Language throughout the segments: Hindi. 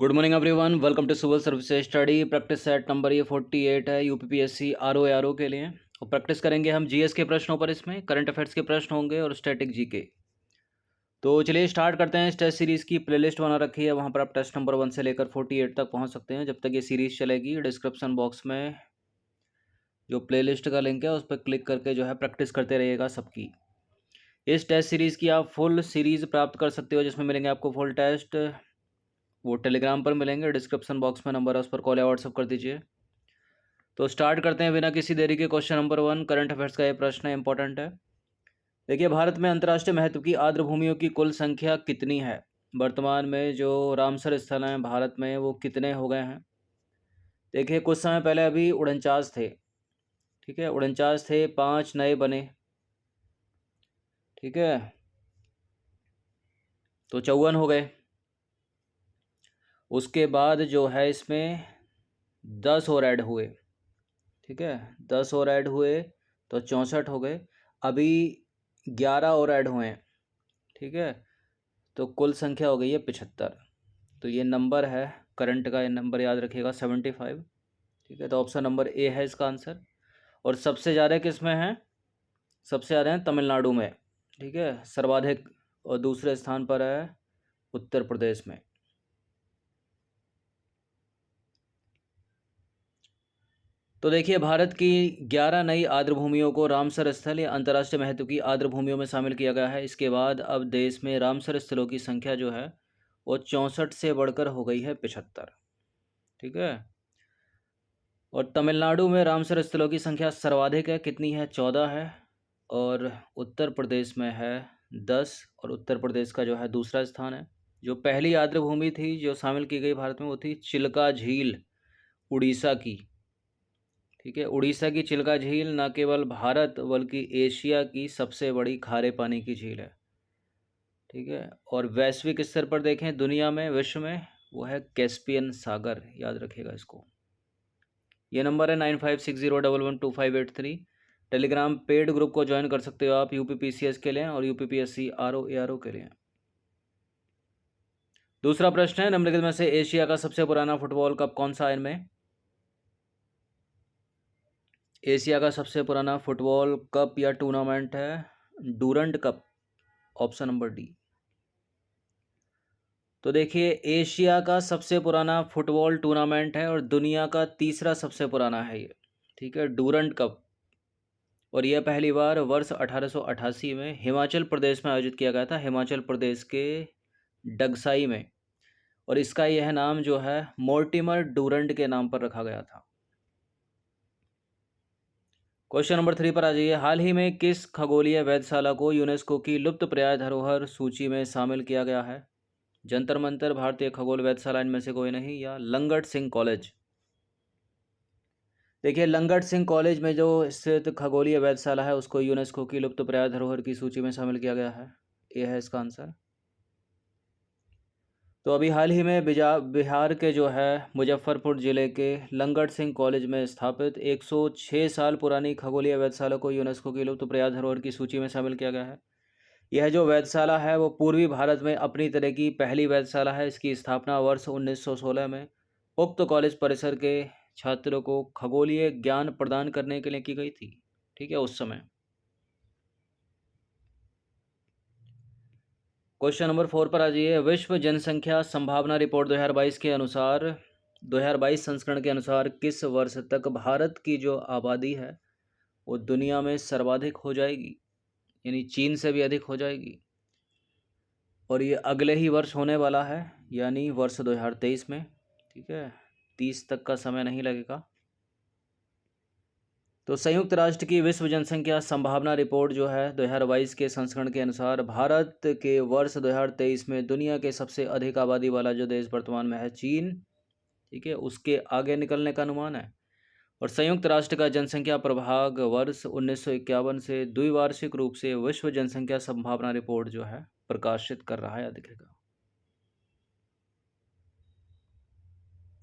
Good morning everyone, welcome to civil services study. Practice set number ये 48 है यूपीपीएससी आरओ के लिए। और प्रैक्टिस करेंगे हम जीएस के प्रश्नों पर। इसमें करंट अफेयर्स के प्रश्न होंगे और स्टैटिक जीके। तो चलिए स्टार्ट करते हैं। इस टेस्ट सीरीज़ की प्लेलिस्ट बना रखी है, वहाँ पर आप टेस्ट नंबर 1 से लेकर 48 तक पहुँच सकते हैं। जब तक ये सीरीज़ चलेगी, डिस्क्रिप्शन बॉक्स में जो प्लेलिस्ट का लिंक है उस पर क्लिक करके जो है प्रैक्टिस करते रहिएगा सबकी। इस टेस्ट सीरीज़ की आप फुल सीरीज़ प्राप्त कर सकते हो, जिसमें मिलेंगे आपको फुल टेस्ट। वो टेलीग्राम पर मिलेंगे, डिस्क्रिप्शन बॉक्स में नंबर है, उस पर कॉल या व्हाट्सअप कर दीजिए। तो स्टार्ट करते हैं बिना किसी देरी के। क्वेश्चन नंबर 1 करंट अफेयर्स का ये प्रश्न है, इंपॉर्टेंट है। देखिए, भारत में अंतर्राष्ट्रीय महत्व की आर्द्र भूमियों की कुल संख्या कितनी है? वर्तमान में जो रामसर स्थल हैं भारत में, वो कितने हो गए हैं? देखिए, कुछ समय पहले अभी 49 थे। ठीक है, 49 थे, 5 नए बने। ठीक है, तो 54 हो गए। उसके बाद जो है इसमें 10 और ऐड हुए। ठीक है, 10 और ऐड हुए तो 64 हो गए। अभी 11 और ऐड हुए हैं। ठीक है, तो कुल संख्या हो गई है 75। तो ये नंबर है करंट का, ये नंबर याद रखिएगा 75। ठीक है, तो ऑप्शन नंबर ए है इसका आंसर। और सबसे ज़्यादा किस में है? सबसे ज़्यादा है तमिलनाडु में। ठीक है, सर्वाधिक। और दूसरे स्थान पर है उत्तर प्रदेश में। तो देखिए, भारत की 11 नई आर्द्र भूमियों को रामसर स्थल या अंतर्राष्ट्रीय महत्व की आर्द्र भूमियों में शामिल किया गया है। इसके बाद अब देश में रामसर स्थलों की संख्या जो है वो 64 से बढ़कर हो गई है 75। ठीक है, और तमिलनाडु में रामसर स्थलों की संख्या सर्वाधिक है, कितनी है? 14 है। और उत्तर प्रदेश में है 10। और उत्तर प्रदेश का जो है दूसरा स्थान है। जो पहली आर्द्र भूमि थी जो शामिल की गई भारत में, वो थी चिल्का झील, उड़ीसा की। ठीक है, उड़ीसा की चिल्का झील न केवल भारत बल्कि एशिया की सबसे बड़ी खारे पानी की झील है। ठीक है, और वैश्विक स्तर पर देखें, दुनिया में, विश्व में, वो है कैस्पियन सागर। याद रखिएगा इसको। ये नंबर है 9560112583। टेलीग्राम पेड ग्रुप को ज्वाइन कर सकते हो आप, यूपीपीसीएस के लिए और यूपीपीएससी आरओ के लिए। दूसरा प्रश्न है, निम्नलिखित में से एशिया का सबसे पुराना फुटबॉल कप कौन सा है? इनमें एशिया का सबसे पुराना फुटबॉल कप या टूर्नामेंट है Durand cup, option number D. तो देखिए, एशिया का सबसे पुराना फुटबॉल टूर्नामेंट है और दुनिया का तीसरा सबसे पुराना है ये। ठीक है, डूरंड कप। और यह पहली बार वर्ष 1888 में हिमाचल प्रदेश में आयोजित किया गया था, हिमाचल प्रदेश के डगसाई में। और इसका यह नाम जो है मोर्टिमर डूरंड के नाम पर रखा गया था। क्वेश्चन नंबर 3 पर आ जाइए। हाल ही में किस खगोलीय वेधशाला को यूनेस्को की लुप्तप्राय धरोहर सूची में शामिल किया गया है? जंतर मंतर, भारतीय खगोल वेधशाला, इनमें से कोई नहीं, या लंगट सिंह कॉलेज? देखिए, लंगट सिंह कॉलेज में जो स्थित खगोलीय वेधशाला है उसको यूनेस्को की लुप्तप्राय धरोहर की सूची में शामिल किया गया है। ये है इसका आंसर। तो अभी हाल ही में बिहार के जो है मुजफ्फरपुर ज़िले के लंगट सिंह कॉलेज में स्थापित 106 साल पुरानी खगोलीय वेधशाला को यूनेस्को की लुप्तप्राय धरोहर की सूची में शामिल किया गया है। यह जो वेधशाला है वो पूर्वी भारत में अपनी तरह की पहली वेधशाला है। इसकी स्थापना वर्ष 1916 में उक्त कॉलेज परिसर के छात्रों को खगोलीय ज्ञान प्रदान करने के लिए की गई थी। ठीक है, उस समय। क्वेश्चन नंबर 4 पर आ जाइए। विश्व जनसंख्या संभावना रिपोर्ट 2022 के अनुसार, 2022 संस्करण के अनुसार किस वर्ष तक भारत की जो आबादी है वो दुनिया में सर्वाधिक हो जाएगी, यानी चीन से भी अधिक हो जाएगी? और ये अगले ही वर्ष होने वाला है, यानी वर्ष 2023 में। ठीक है, 30 तक का समय नहीं लगेगा। तो संयुक्त राष्ट्र की विश्व जनसंख्या संभावना रिपोर्ट जो है 2022 के संस्करण के अनुसार भारत के वर्ष 2023 में दुनिया के सबसे अधिक आबादी वाला जो देश वर्तमान में है चीन। ठीक है, उसके आगे निकलने का अनुमान है। और संयुक्त राष्ट्र का जनसंख्या प्रभाग वर्ष 1951 से द्विवार्षिक रूप से विश्व जनसंख्या संभावना रिपोर्ट जो है प्रकाशित कर रहा है, दिखेगा।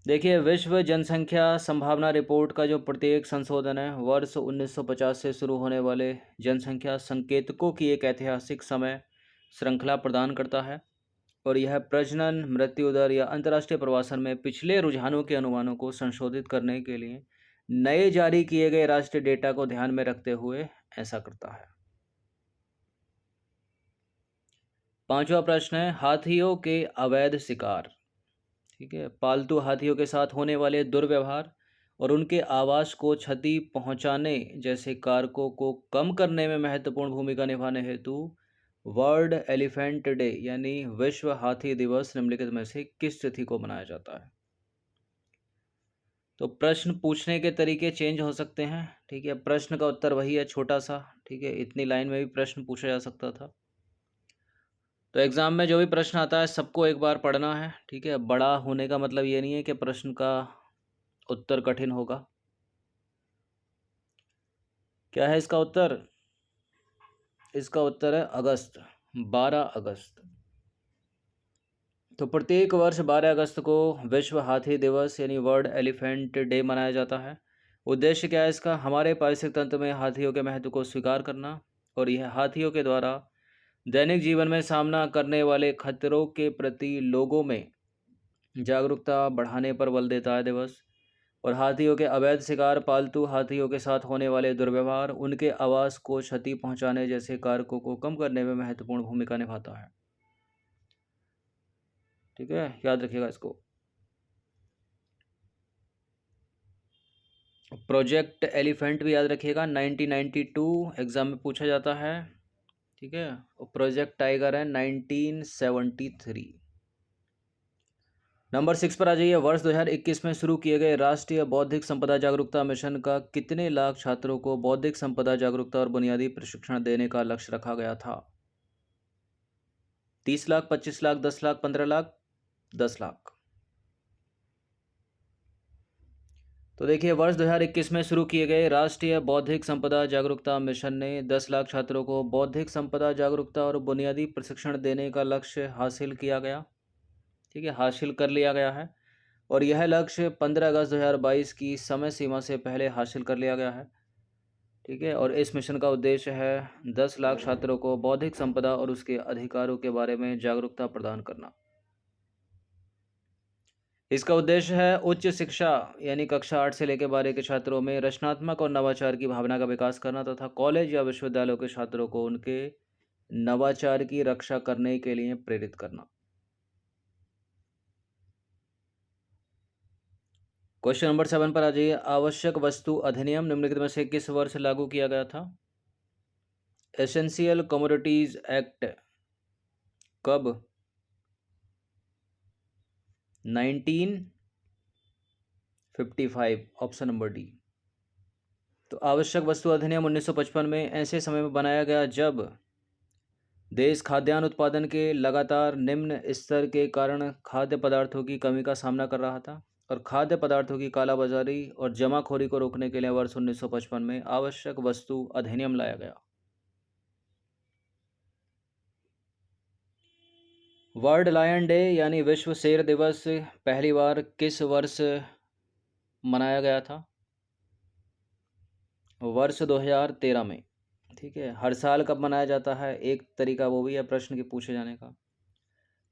देखिए, विश्व जनसंख्या संभावना रिपोर्ट का जो प्रत्येक संशोधन है वर्ष 1950 से शुरू होने वाले जनसंख्या संकेतकों की एक ऐतिहासिक समय श्रृंखला प्रदान करता है। और यह प्रजनन, मृत्यु दर या अंतर्राष्ट्रीय प्रवासन में पिछले रुझानों के अनुमानों को संशोधित करने के लिए नए जारी किए गए राष्ट्रीय डेटा को ध्यान में रखते हुए ऐसा करता है। 5वां प्रश्न है हाथियों के अवैध शिकार। ठीक है, पालतू हाथियों के साथ होने वाले दुर्व्यवहार और उनके आवास को क्षति पहुंचाने जैसे कारकों को कम करने में महत्वपूर्ण भूमिका निभाने हेतु वर्ल्ड एलिफेंट डे यानी विश्व हाथी दिवस निम्नलिखित में से किस तिथि को मनाया जाता है? तो प्रश्न पूछने के तरीके चेंज हो सकते हैं। ठीक है, प्रश्न का उत्तर वही है, छोटा सा। ठीक है, इतनी लाइन में भी प्रश्न पूछा जा सकता था। तो एग्जाम में जो भी प्रश्न आता है सबको एक बार पढ़ना है। ठीक है, बड़ा होने का मतलब ये नहीं है कि प्रश्न का उत्तर कठिन होगा। क्या है इसका उत्तर? इसका उत्तर है अगस्त, 12 अगस्त। तो प्रत्येक वर्ष 12 अगस्त को विश्व हाथी दिवस यानी वर्ल्ड एलिफेंट डे मनाया जाता है। उद्देश्य क्या है इसका? हमारे पारिस्थितिक तंत्र में हाथियों के महत्व को स्वीकार करना और यह हाथियों के द्वारा दैनिक जीवन में सामना करने वाले खतरों के प्रति लोगों में जागरूकता बढ़ाने पर बल देता है दिवस। और हाथियों के अवैध शिकार, पालतू हाथियों के साथ होने वाले दुर्व्यवहार, उनके आवास को क्षति पहुंचाने जैसे कारकों को कम करने में महत्वपूर्ण भूमिका निभाता है। ठीक है, याद रखिएगा इसको। प्रोजेक्ट एलिफेंट भी याद रखिएगा, 1992 एग्जाम में पूछा जाता है। ठीक है, और प्रोजेक्ट टाइगर है 1973। नंबर 6 पर आ जाइए। वर्ष 2021 में शुरू किए गए राष्ट्रीय बौद्धिक संपदा जागरूकता मिशन का कितने लाख छात्रों को बौद्धिक संपदा जागरूकता और बुनियादी प्रशिक्षण देने का लक्ष्य रखा गया था? 30 लाख, 25 लाख, 10 लाख, 15 लाख, 10 लाख। तो देखिए, वर्ष 2021 में शुरू किए गए राष्ट्रीय बौद्धिक संपदा जागरूकता मिशन ने 10 लाख छात्रों को बौद्धिक संपदा जागरूकता और बुनियादी प्रशिक्षण देने का लक्ष्य हासिल किया गया। ठीक है, हासिल कर लिया गया है। और यह लक्ष्य 15 अगस्त 2022 की समय सीमा से पहले हासिल कर लिया गया है। ठीक है, और इस मिशन का उद्देश्य है 10 लाख छात्रों को बौद्धिक संपदा और उसके अधिकारों के बारे में जागरूकता प्रदान करना। इसका उद्देश्य है उच्च शिक्षा यानी कक्षा 8 से लेकर 12 के छात्रों में रचनात्मक और नवाचार की भावना का विकास करना तथा कॉलेज या विश्वविद्यालयों के छात्रों को उनके नवाचार की रक्षा करने के लिए प्रेरित करना। क्वेश्चन नंबर 7 पर आ जाइए। आवश्यक वस्तु अधिनियम निम्नलिखित में से किस वर्ष लागू किया गया था? एसेंशियल कमोडिटीज एक्ट कब? 1955, ऑप्शन नंबर डी। तो आवश्यक वस्तु अधिनियम 1955 में ऐसे समय में बनाया गया जब देश खाद्यान्न उत्पादन के लगातार निम्न स्तर के कारण खाद्य पदार्थों की कमी का सामना कर रहा था और खाद्य पदार्थों की कालाबाजारी और जमाखोरी को रोकने के लिए वर्ष 1955 में आवश्यक वस्तु अधिनियम लाया गया। वर्ल्ड लायन डे यानी विश्व शेर दिवस पहली बार किस वर्ष मनाया गया था? वर्ष 2013 में। ठीक है, हर साल कब मनाया जाता है एक तरीका वो भी है प्रश्न के पूछे जाने का।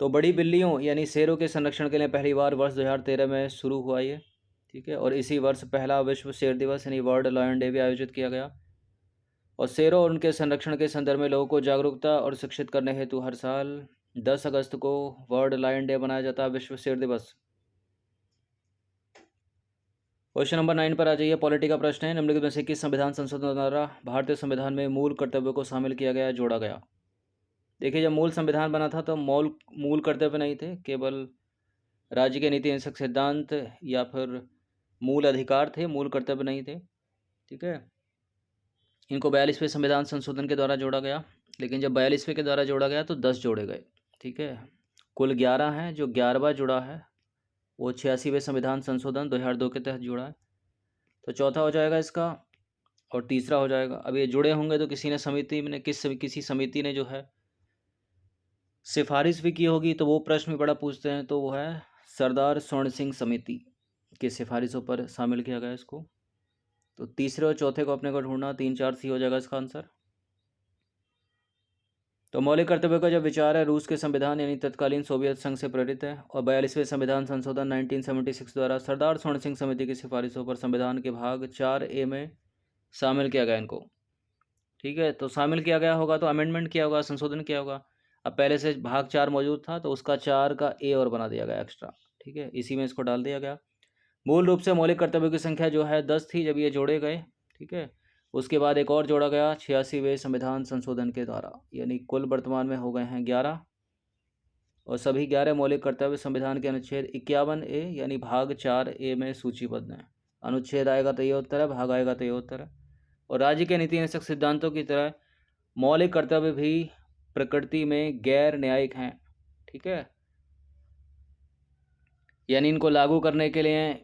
तो बड़ी बिल्लियों यानी शेरों के संरक्षण के लिए पहली बार वर्ष 2013 में शुरू हुआ ये। ठीक है, और इसी वर्ष पहला विश्व शेर दिवस यानी वर्ल्ड लायन डे भी आयोजित किया गया। और शेरों और उनके संरक्षण के संदर्भ में लोगों को जागरूकता और शिक्षित करने हेतु हर साल 10 अगस्त को वर्ल्ड लायन डे मनाया जाता है, विश्व शेर दिवस। क्वेश्चन नंबर 9 पर आ जाइए। पॉलिटी का प्रश्न है, निम्नलिखित में से किस संविधान संशोधन द्वारा भारतीय संविधान में मूल कर्तव्यों को शामिल किया गया, जोड़ा गया? देखिए, जब मूल संविधान बना था तो मूल कर्तव्य नहीं थे, केवल राज्य के नीति हिंसक सिद्धांत या फिर मूल अधिकार थे, मूल कर्तव्य नहीं थे। ठीक है, इनको 42वें संविधान संशोधन के द्वारा जोड़ा गया, लेकिन जब 42वें के द्वारा जोड़ा गया तो 10 जोड़े गए। ठीक है, कुल 11 हैं, जो 11वां जुड़ा है वो 86वें संविधान संशोधन 2002 के तहत जुड़ा है। तो चौथा हो जाएगा इसका और तीसरा हो जाएगा। अब ये जुड़े होंगे तो किसी ने समिति में किसी समिति ने जो है सिफारिश भी की होगी, तो वो प्रश्न भी बड़ा पूछते हैं, तो वो है सरदार स्वर्ण सिंह समिति की सिफारिशों पर शामिल किया गया इसको। तो तीसरे और चौथे को अपने को ढूंढना, 3, 4 सी हो जाएगा इसका आंसर। तो मौलिक कर्तव्यों का जो विचार है रूस के संविधान यानी तत्कालीन सोवियत संघ से प्रेरित है और 42वें संविधान संशोधन 1976 द्वारा सरदार स्वर्ण सिंह समिति की सिफारिशों पर संविधान के भाग 4A में शामिल किया गया इनको। ठीक है, तो शामिल किया गया होगा तो अमेंडमेंट किया होगा, संशोधन किया होगा। अब पहले से भाग 4 मौजूद था तो उसका 4 का A और बना दिया गया एक्स्ट्रा। ठीक है, इसी में इसको डाल दिया गया। मूल रूप से मौलिक कर्तव्यों की संख्या जो है 10 थी जब ये जोड़े गए। ठीक है, उसके बाद एक और जोड़ा गया 86वें संविधान संशोधन के द्वारा, यानी कुल वर्तमान में हो गए हैं 11 और सभी 11 मौलिक कर्तव्य संविधान के अनुच्छेद 51A यानी भाग 4A में सूचीबद्ध हैं। अनुच्छेद आएगा तो ये उत्तर है, भाग आएगा तो ये उत्तर है। और राज्य के नीति निषेधक सिद्धांतों की तरह मौलिक कर्तव्य भी प्रकृति में गैर न्यायिक हैं। ठीक है, यानी इनको लागू करने के लिए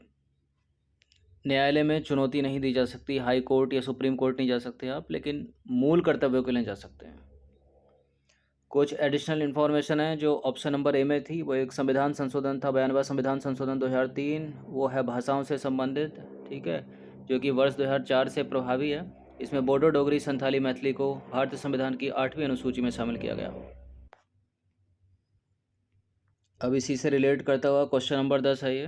न्यायालय में चुनौती नहीं दी जा सकती, हाई कोर्ट या सुप्रीम कोर्ट नहीं जा सकते आप, लेकिन मूल कर्तव्यों के लिए जा सकते हैं। कुछ एडिशनल इन्फॉर्मेशन है जो ऑप्शन नंबर A में थी, वो एक संविधान संशोधन था 92वां संविधान संशोधन 2003, वो है भाषाओं से संबंधित। ठीक है, जो कि वर्ष 2004 से प्रभावी है। इसमें बोडो, डोगरी, संथाली, मैथिली को भारतीय संविधान की 8वीं अनुसूची में शामिल किया गया। अब इसी से रिलेट करता हुआ क्वेश्चन नंबर 10 है ये,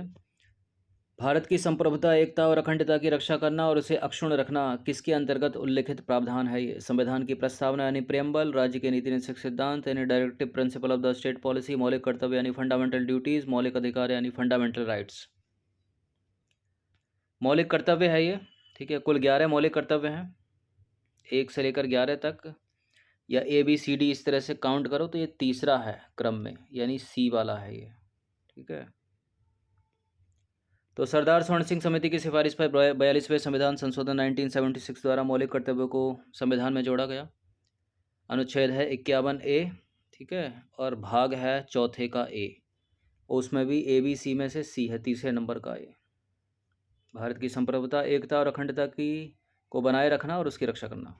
भारत की संप्रभुता, एकता और अखंडता की रक्षा करना और उसे अक्षुण्ण रखना किसके अंतर्गत उल्लिखित प्रावधान है ये? संविधान की प्रस्तावना यानी प्रेम्बल, राज्य के नीति निषेधक सिद्धांत यानी directive principle of the state policy, मौलिक कर्तव्य यानी फंडामेंटल ड्यूटीज, मौलिक अधिकार यानी फंडामेंटल राइट्स। मौलिक कर्तव्य है ये। ठीक है, कुल 11 मौलिक कर्तव्य हैं, 1 से लेकर 11 तक, या ABCD इस तरह से काउंट करो तो ये तीसरा है क्रम में, यानी C वाला है ये। ठीक है, तो सरदार स्वर्ण सिंह समिति की सिफारिश पर 42वें संविधान संशोधन 1976 द्वारा मौलिक कर्तव्यों को संविधान में जोड़ा गया। अनुच्छेद है 51A। ठीक है, और भाग है चौथे का A, उसमें भी ABC में से C है, तीसरे नंबर का A। भारत की संप्रभुता, एकता और अखंडता की को बनाए रखना और उसकी रक्षा करना।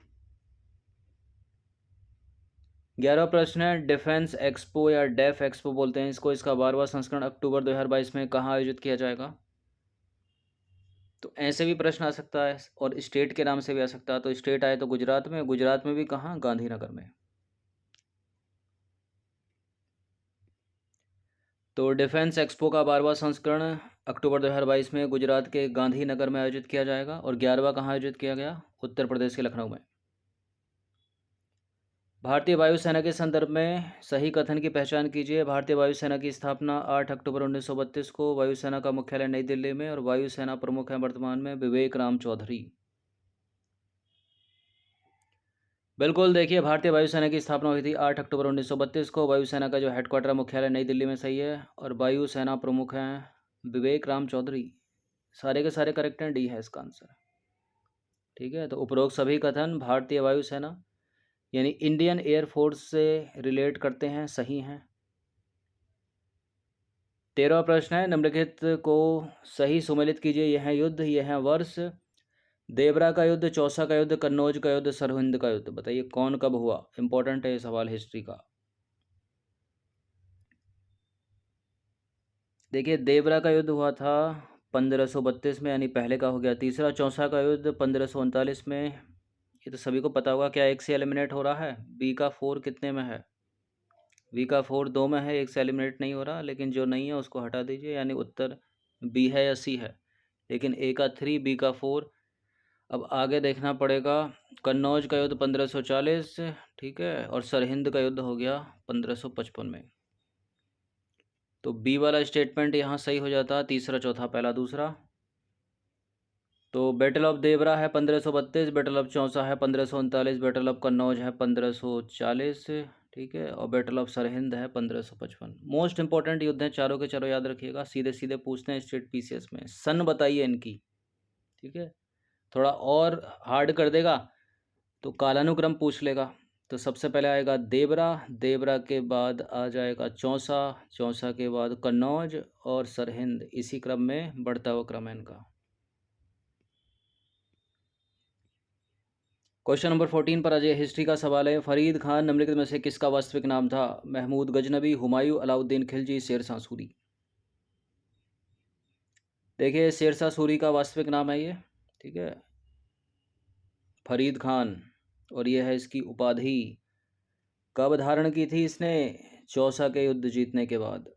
11वां प्रश्न है, डिफेंस एक्सपो या डेफ एक्सपो बोलते हैं इसको, इसका 12वां संस्करण अक्टूबर 2022 में कहाँ आयोजित किया जाएगा? तो ऐसे भी प्रश्न आ सकता है और स्टेट के नाम से भी आ सकता है। तो स्टेट आए तो गुजरात में, गुजरात में भी कहाँ? गांधीनगर में। तो डिफेंस एक्सपो का 12वां संस्करण अक्टूबर 2022 में गुजरात के गांधीनगर में आयोजित किया जाएगा। और 11वां कहाँ आयोजित किया गया? उत्तर प्रदेश के लखनऊ में। भारतीय वायुसेना के संदर्भ में सही कथन की पहचान कीजिए। भारतीय वायुसेना की स्थापना 8 अक्टूबर 1932 को, वायुसेना का मुख्यालय नई दिल्ली में, और वायुसेना प्रमुख हैं वर्तमान में विवेक राम चौधरी। बिल्कुल, देखिए भारतीय वायुसेना की स्थापना हुई थी 8 अक्टूबर 1932 को, वायुसेना का जो हेडक्वार्टर मुख्यालय नई दिल्ली में, सही है, और वायुसेना प्रमुख हैं विवेक राम चौधरी। सारे के सारे करेक्ट हैं, D है इसका आंसर। ठीक है, तो उपरोक्त सभी कथन भारतीय वायुसेना यानी इंडियन एयरफोर्स से रिलेट करते हैं, सही हैं। 13वां प्रश्न है, निम्नलिखित को सही सुमेलित कीजिए। यह है युद्ध, यह है वर्ष, देवरा का युद्ध, चौसा का युद्ध, कन्नौज का युद्ध, सरहिंद का युद्ध। बताइए कौन कब हुआ? इंपॉर्टेंट है ये सवाल हिस्ट्री का। देखिए देवरा का युद्ध हुआ था 1532 में, यानी पहले का हो गया तीसरा। चौसा का युद्ध 1539 में, ये तो सभी को पता होगा। क्या एक से एलिमिनेट हो रहा है? B का 4 कितने में है? B का 4 2 में है, एक से एलिमिनेट नहीं हो रहा, लेकिन जो नहीं है उसको हटा दीजिए, यानी उत्तर B है या C है। लेकिन A का 3, B का 4। अब आगे देखना पड़ेगा। कन्नौज का युद्ध 1540, ठीक है, और सरहिंद का युद्ध हो गया 1555 में। तो B वाला स्टेटमेंट यहाँ सही हो जाता, तीसरा, चौथा, पहला, दूसरा। तो बैटल ऑफ देवरा है 1532, बैटल ऑफ चौसा है 1539, बैटल ऑफ कन्नौज है 1540, ठीक है, और बैटल ऑफ सरहिंद है 1555। मोस्ट इंपॉर्टेंट युद्ध हैं चारों के चारों, याद रखिएगा। सीधे सीधे पूछते हैं स्टेट PCS में। सन बताइए इनकी। ठीक है, थोड़ा और हार्ड कर देगा तो कालानुक्रम पूछ लेगा। तो सबसे पहले आएगा देवरा, देवरा के बाद आ जाएगा चौसा, चौसा के बाद कन्नौज और सरहिंद, इसी क्रम में बढ़ता हुआ क्रम है इनका। क्वेश्चन नंबर 14 पर आ जाइए। हिस्ट्री का सवाल है, फरीद खान निम्नलिखित में से किसका वास्तविक नाम था? महमूद गजनबी, हुमायूं, अलाउद्दीन खिलजी, शेरशाह सूरी। देखिए शेरशाह सूरी का वास्तविक नाम है ये, ठीक है, फरीद खान, और ये है इसकी उपाधि। कब धारण की थी इसने? चौसा के युद्ध जीतने के बाद।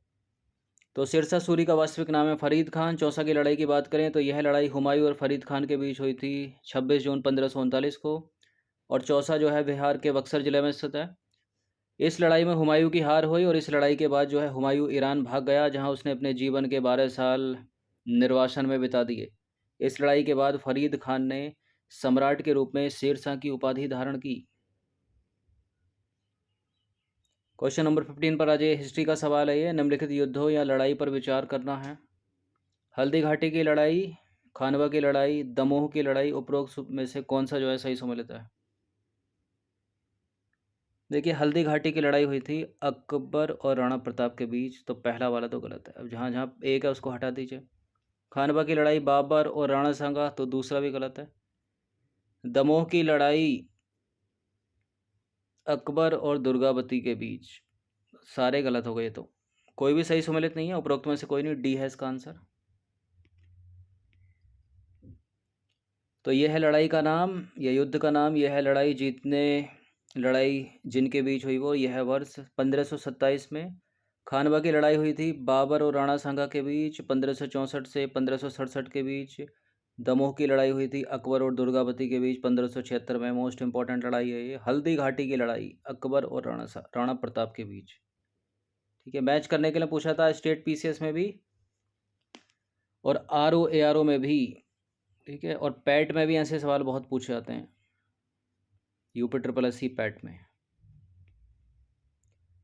तो सिरसा सूरी का वास्तविक नाम है फरीद खान। चौसा की लड़ाई की बात करें तो यह लड़ाई हुमायूं और फरीद खान के बीच हुई थी 26 जून 1539 को। और चौसा जो है बिहार के बक्सर ज़िले में स्थित है। इस लड़ाई में हुमायूं की हार हुई और इस लड़ाई के बाद जो है हुमायूं ईरान भाग गया, जहां उसने अपने जीवन के 12 साल निर्वासन में बिता दिए। इस लड़ाई के बाद फरीद खान ने सम्राट के रूप में शेरशाह की उपाधि धारण की। क्वेश्चन नंबर 15 पर आ जाइए। हिस्ट्री का सवाल है ये। निम्नलिखित युद्धों या लड़ाई पर विचार करना है। हल्दी घाटी की लड़ाई, खानवा की लड़ाई, दमोह की लड़ाई, उपरोक्त में से कौन सा जो है सही सम्मिलित है? देखिए, हल्दी घाटी की लड़ाई हुई थी अकबर और राणा प्रताप के बीच, तो पहला वाला तो गलत है। अब जहाँ जहाँ एक है उसको हटा दीजिए। खानवा की लड़ाई बाबर और राणा सांगा, तो दूसरा भी गलत है। दमोह की लड़ाई अकबर और दुर्गावती के बीच, सारे गलत हो गए। तो कोई भी सही सम्मिलित नहीं है, उपरोक्त में से कोई नहीं। डी है इसका आंसर। तो यह है लड़ाई का नाम, यह युद्ध का नाम, यह है लड़ाई जीतने, लड़ाई जिनके बीच हुई वो, यह है वर्ष 1527 में। खानवा की लड़ाई हुई थी बाबर और राणा सांगा के बीच 1564 से 1567 के बीच। दमोह की लड़ाई हुई थी अकबर और दुर्गावती के बीच 1576 में। मोस्ट इंपॉर्टेंट लड़ाई है ये। हल्दी घाटी की लड़ाई अकबर और राणा प्रताप के बीच। ठीक है, मैच करने के लिए पूछा था स्टेट पीसीएस में भी और आरओ एआरओ में भी। ठीक है, और पैट में भी ऐसे सवाल बहुत पूछे जाते हैं, UP triple S C PET में।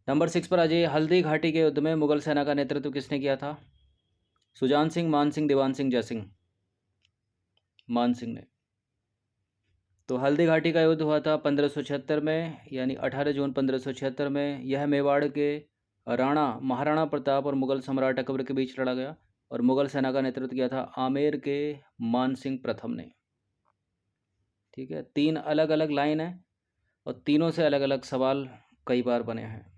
नंबर 6 पर आ जाइए। हल्दी घाटी के युद्ध में मुगल सेना का नेतृत्व किसने किया था? सुजान सिंह, मान सिंह, दीवान सिंह, जयसिंह? मान सिंह ने। तो हल्दी घाटी का युद्ध हुआ था 1576 में, यानी 18 जून 1576 में। यह मेवाड़ के राणा महाराणा प्रताप और मुगल सम्राट अकबर के बीच लड़ा गया और मुगल सेना का नेतृत्व किया था आमेर के मान सिंह प्रथम ने। ठीक है, 3 अलग अलग लाइन है और तीनों से अलग अलग सवाल कई बार बने हैं।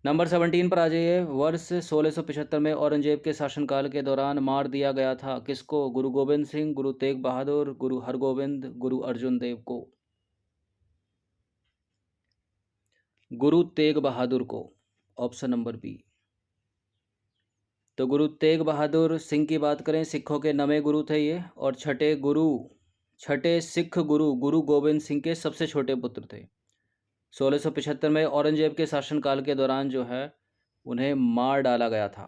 नंबर 17 पर आ जाइए। वर्ष 1675 में औरंगजेब के शासनकाल के दौरान मार दिया गया था किसको? गुरु गोविंद सिंह, गुरु तेग बहादुर, गुरु हरगोविंद, गुरु अर्जुन देव को? गुरु तेग बहादुर को, ऑप्शन नंबर बी। तो गुरु तेग बहादुर सिंह की बात करें, सिखों के नवे गुरु थे ये, और छठे सिख गुरु गुरु गोविंद सिंह के सबसे छोटे पुत्र थे। 1675 में औरंगजेब के शासनकाल के दौरान जो है उन्हें मार डाला गया था।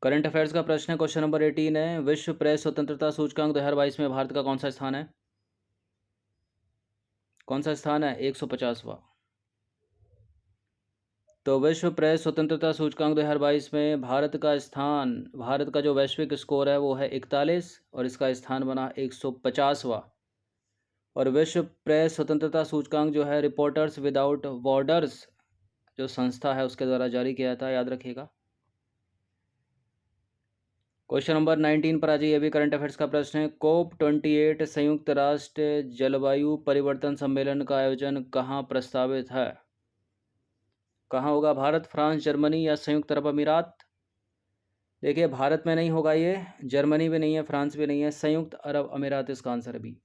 करंट अफेयर्स का प्रश्न है, क्वेश्चन नंबर 18 है। विश्व प्रेस स्वतंत्रता सूचकांक 2022 में भारत का कौन सा स्थान है? कौन सा स्थान है? 150वां। तो विश्व प्रेस स्वतंत्रता सूचकांक 2022 में भारत का जो वैश्विक स्कोर है वो है 41 और इसका स्थान बना 150वां। और विश्व प्रेस स्वतंत्रता सूचकांक जो है रिपोर्टर्स विदाउट बॉर्डर्स जो संस्था है उसके द्वारा जारी किया जाता है, याद रखिएगा। क्वेश्चन नंबर 19 पर आ जाइए। अभी करंट अफेयर्स का प्रश्न है। COP28 संयुक्त राष्ट्र जलवायु परिवर्तन सम्मेलन का आयोजन कहाँ प्रस्तावित है? कहाँ होगा? भारत, फ्रांस, जर्मनी या संयुक्त अरब अमीरात? देखिए, भारत में नहीं होगा ये, जर्मनी भी नहीं है, फ्रांस भी नहीं है, संयुक्त अरब अमीरात इसका आंसर है बी।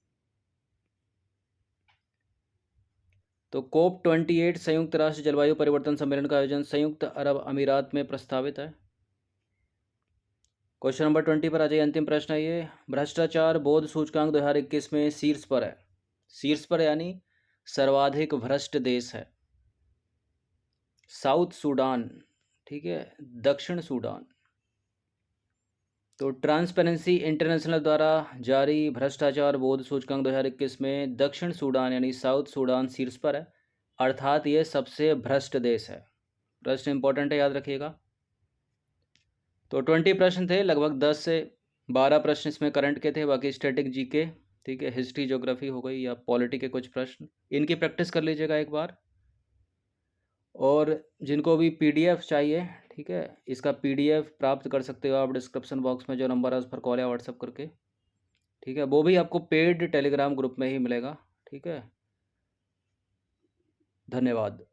तो COP28 संयुक्त राष्ट्र जलवायु परिवर्तन सम्मेलन का आयोजन संयुक्त अरब अमीरात में प्रस्तावित है। क्वेश्चन नंबर 20 पर आ जाइए। अंतिम प्रश्न है ये। भ्रष्टाचार बोध सूचकांक 2021 में शीर्ष पर है। शीर्ष पर यानी सर्वाधिक भ्रष्ट देश है साउथ सूडान। ठीक है, दक्षिण सूडान। तो ट्रांसपेरेंसी इंटरनेशनल द्वारा जारी भ्रष्टाचार बोध सूचकांक 2021 में दक्षिण सूडान यानी साउथ सूडान शीर्ष पर है, अर्थात ये सबसे भ्रष्ट देश है। प्रश्न इंपॉर्टेंट है, याद रखिएगा। तो 20 प्रश्न थे, लगभग 10 से 12 प्रश्न इसमें करंट के थे, बाकी स्टैटिक जीके, ठीक है, हिस्ट्री ज्योग्राफी हो गई या पॉलिटी के कुछ प्रश्न, इनकी प्रैक्टिस कर लीजिएगा एक बार। और जिनको भी पीडीएफ चाहिए, ठीक है, इसका पीडीएफ प्राप्त कर सकते हो आप डिस्क्रिप्शन बॉक्स में जो नंबर है उस पर कॉल या व्हाट्सएप करके। ठीक है, वो भी आपको पेड टेलीग्राम ग्रुप में ही मिलेगा। ठीक है, धन्यवाद।